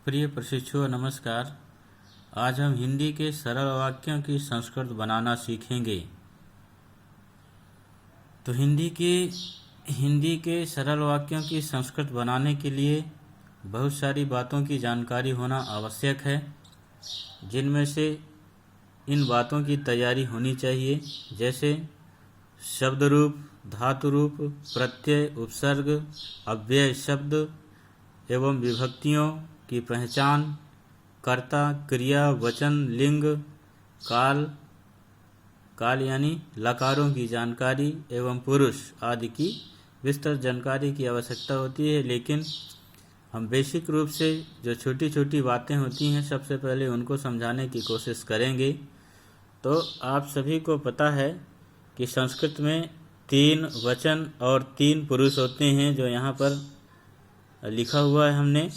प्रिय प्रशिक्षुओं नमस्कार। आज हम हिंदी के सरल वाक्यों की संस्कृत बनाना सीखेंगे। तो हिंदी के सरल वाक्यों की संस्कृत बनाने के लिए बहुत सारी बातों की जानकारी होना आवश्यक है, जिनमें से इन बातों की तैयारी होनी चाहिए, जैसे शब्द रूप, धातु रूप, प्रत्यय, उपसर्ग, अव्यय शब्द एवं विभक्तियों की पहचान, कर्ता, क्रिया, वचन, लिंग, काल यानी लकारों की जानकारी एवं पुरुष आदि की विस्तृत जानकारी की आवश्यकता होती है। लेकिन हम बेसिक रूप से जो छोटी छोटी बातें होती हैं सबसे पहले उनको समझाने की कोशिश करेंगे। तो आप सभी को पता है कि संस्कृत में 3 वचन और 3 पुरुष होते हैं, जो यहाँ पर लिखा हुआ है हमने।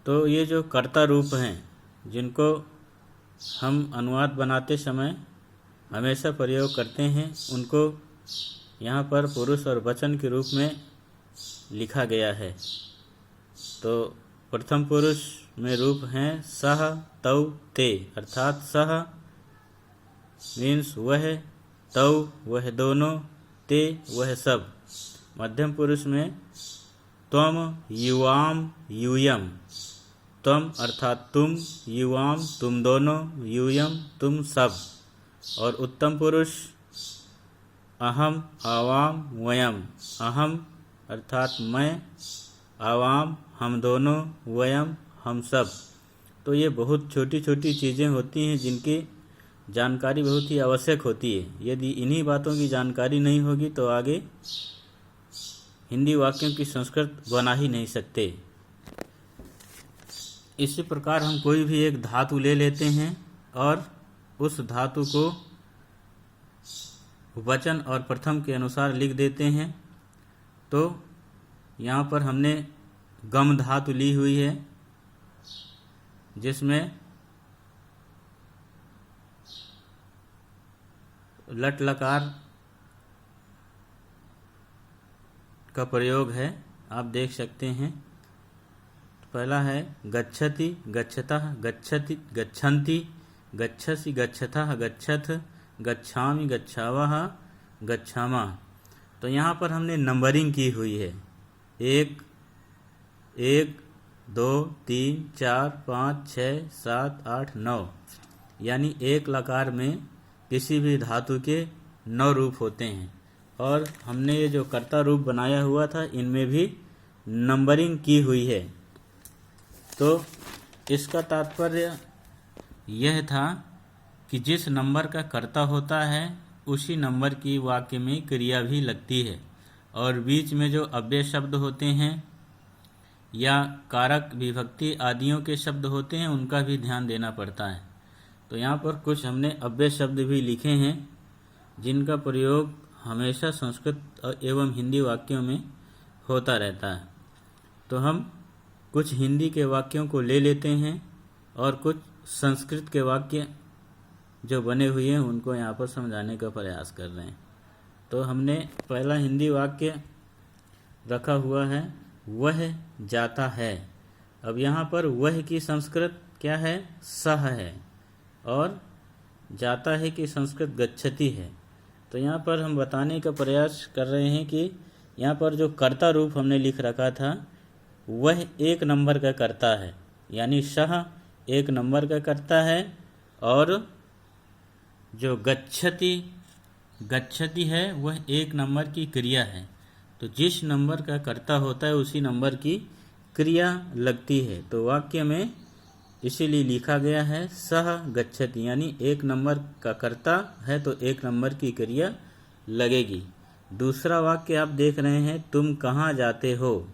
तो ये जो कर्ता रूप हैं, जिनको हम अनुवाद बनाते समय हमेशा प्रयोग करते हैं, उनको यहाँ पर पुरुष और वचन के रूप में लिखा गया है। तो प्रथम पुरुष में रूप हैं सह, तौ, ते, अर्थात सह मीन्स वह, तौ वह दोनों, ते वह सब। मध्यम पुरुष में त्वम, युवाम, यूयम। त्वम अर्थात तुम, युवाम तुम दोनों, यूयम तुम सब। और उत्तम पुरुष अहम, आवाम, वयम। अहम अर्थात मैं, आवाम हम दोनों, वयम हम सब। तो ये बहुत छोटी छोटी चीज़ें होती हैं जिनकी जानकारी बहुत ही आवश्यक होती है। यदि इन्हीं बातों की जानकारी नहीं होगी तो आगे हिंदी वाक्यों की संस्कृत बना ही नहीं सकते। इसी प्रकार हम कोई भी एक धातु ले लेते हैं और उस धातु को वचन और प्रथम के अनुसार लिख देते हैं। तो यहाँ पर हमने गम धातु ली हुई है, जिसमें लट लकार का प्रयोग है, आप देख सकते हैं। पहला है गच्छति, गच्छतः, गच्छति, गच्छन्ति, गच्छसि, गच्छतः, गच्छथ, गच्छामि, गच्छावः, गच्छामः। तो यहाँ पर हमने नंबरिंग की हुई है। 1, 2, 3, 4, 5, 6, 7, 8, 9, यानी एक लकार में किसी भी धातु के 9 रूप होते हैं। और हमने ये जो कर्ता रूप बनाया हुआ था, इनमें भी नंबरिंग की हुई है। तो इसका तात्पर्य यह था कि जिस नंबर का कर्ता होता है उसी नंबर की वाक्य में क्रिया भी लगती है। और बीच में जो अव्यय शब्द होते हैं या कारक, विभक्ति आदियों के शब्द होते हैं, उनका भी ध्यान देना पड़ता है। तो यहाँ पर कुछ हमने अव्यय शब्द भी लिखे हैं, जिनका प्रयोग हमेशा संस्कृत एवं हिंदी वाक्यों में होता रहता है। तो हम कुछ हिंदी के वाक्यों को ले लेते हैं और कुछ संस्कृत के वाक्य जो बने हुए हैं उनको यहाँ पर समझाने का प्रयास कर रहे हैं। तो हमने पहला हिंदी वाक्य रखा हुआ है, वह जाता है। अब यहाँ पर वह की संस्कृत क्या है? सह है। और जाता है की संस्कृत गच्छति है। तो यहाँ पर हम बताने का प्रयास कर रहे हैं कि यहाँ पर जो कर्ता रूप हमने लिख रखा था, वह 1 नंबर का कर्ता है, यानी सह 1 नंबर का कर्ता है। और जो गच्छति है वह 1 नंबर की क्रिया है। तो जिस नंबर का कर्ता होता है उसी नंबर की क्रिया लगती है। तो वाक्य में इसीलिए लिखा गया है सह गच्छति, यानी 1 नंबर का कर्ता है तो 1 नंबर की क्रिया लगेगी। दूसरा वाक्य आप देख रहे हैं, तुम कहाँ जाते हो।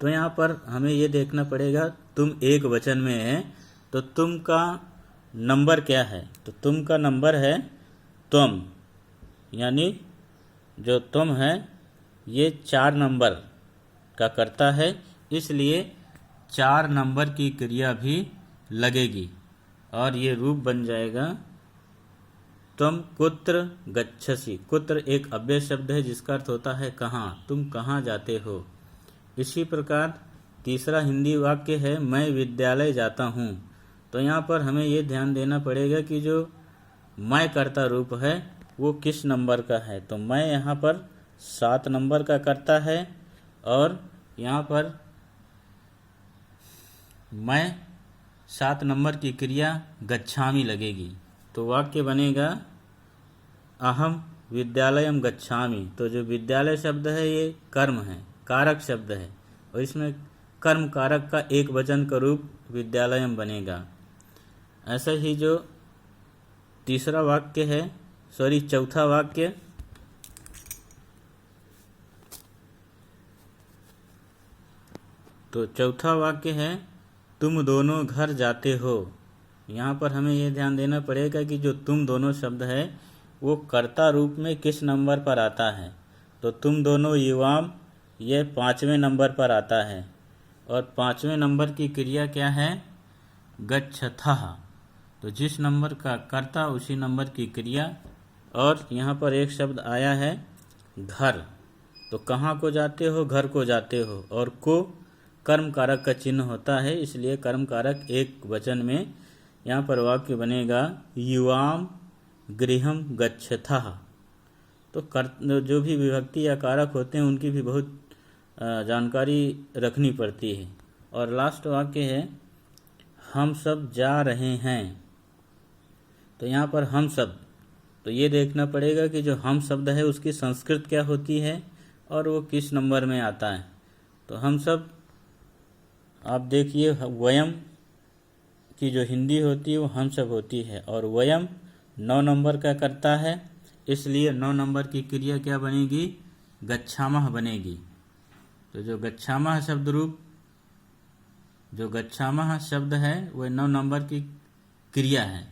तो यहाँ पर हमें ये देखना पड़ेगा, तुम एक वचन में है तो तुम का नंबर क्या है। तो तुम का नंबर है त्वम, यानी जो तुम है ये 4 नंबर का कर्ता है, इसलिए 4 नंबर की क्रिया भी लगेगी और ये रूप बन जाएगा तुम कुत्र गच्छसि। कुत्र एक अव्यय शब्द है जिसका अर्थ होता है कहाँ, तुम कहाँ जाते हो। इसी प्रकार तीसरा हिंदी वाक्य है मैं विद्यालय जाता हूँ। तो यहाँ पर हमें ये ध्यान देना पड़ेगा कि जो मैं कर्ता रूप है वो किस नंबर का है। तो मैं यहाँ पर 7 नंबर का कर्ता है और यहाँ पर मैं 7 नंबर की क्रिया गच्छामि लगेगी। तो वाक्य बनेगा अहम विद्यालयम गच्छामि। तो जो विद्यालय शब्द है ये कर्म है, कारक शब्द है और इसमें कर्म कारक का एक वचन का रूप विद्यालयम बनेगा। ऐसा ही जो तीसरा वाक्य है, चौथा वाक्य, तो चौथा वाक्य है तुम दोनों घर जाते हो। यहाँ पर हमें यह ध्यान देना पड़ेगा कि जो तुम दोनों शब्द है वो कर्ता रूप में किस नंबर पर आता है। तो तुम दोनों युवाम यह 5वें नंबर पर आता है और 5वें नंबर की क्रिया क्या है, गच्छथः। तो जिस नंबर का कर्ता उसी नंबर की क्रिया। और यहाँ पर एक शब्द आया है घर। तो कहाँ को जाते हो, घर को जाते हो, और को कर्म कारक का चिन्ह होता है, इसलिए कर्म कारक एक वचन में यहाँ पर वाक्य बनेगा युवाम गृहम गच्छथः। तो जो भी विभक्ति या कारक होते हैं उनकी भी बहुत जानकारी रखनी पड़ती है। और लास्ट वाक्य है हम सब जा रहे हैं। तो यहाँ पर हम सब, तो ये देखना पड़ेगा कि जो हम शब्द है उसकी संस्कृत क्या होती है और वो किस नंबर में आता है। तो हम सब, आप देखिए वयम की जो हिंदी होती है वो हम सब होती है और वयम 9 नंबर का करता है, इसलिए 9 नंबर की क्रिया क्या बनेगी, गच्छामः बनेगी। तो जो गच्छामः शब्द रूप, जो गच्छामः शब्द है वह 9 नंबर की क्रिया है।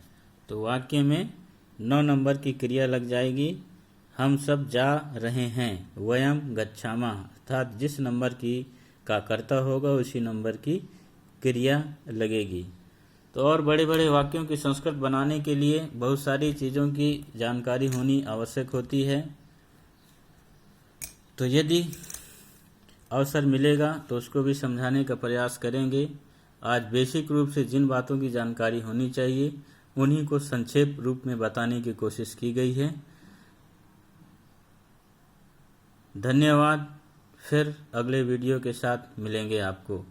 तो वाक्य में 9 नंबर की क्रिया लग जाएगी, हम सब जा रहे हैं, वयम गच्छामः, अर्थात जिस नंबर की का कर्ता होगा उसी नंबर की क्रिया लगेगी। तो और बड़े बड़े वाक्यों की संस्कृत बनाने के लिए बहुत सारी चीज़ों की जानकारी होनी आवश्यक होती है। तो यदि अवसर मिलेगा तो उसको भी समझाने का प्रयास करेंगे। आज बेसिक रूप से जिन बातों की जानकारी होनी चाहिए उन्हीं को संक्षेप रूप में बताने की कोशिश की गई है। धन्यवाद। फिर अगले वीडियो के साथ मिलेंगे आपको।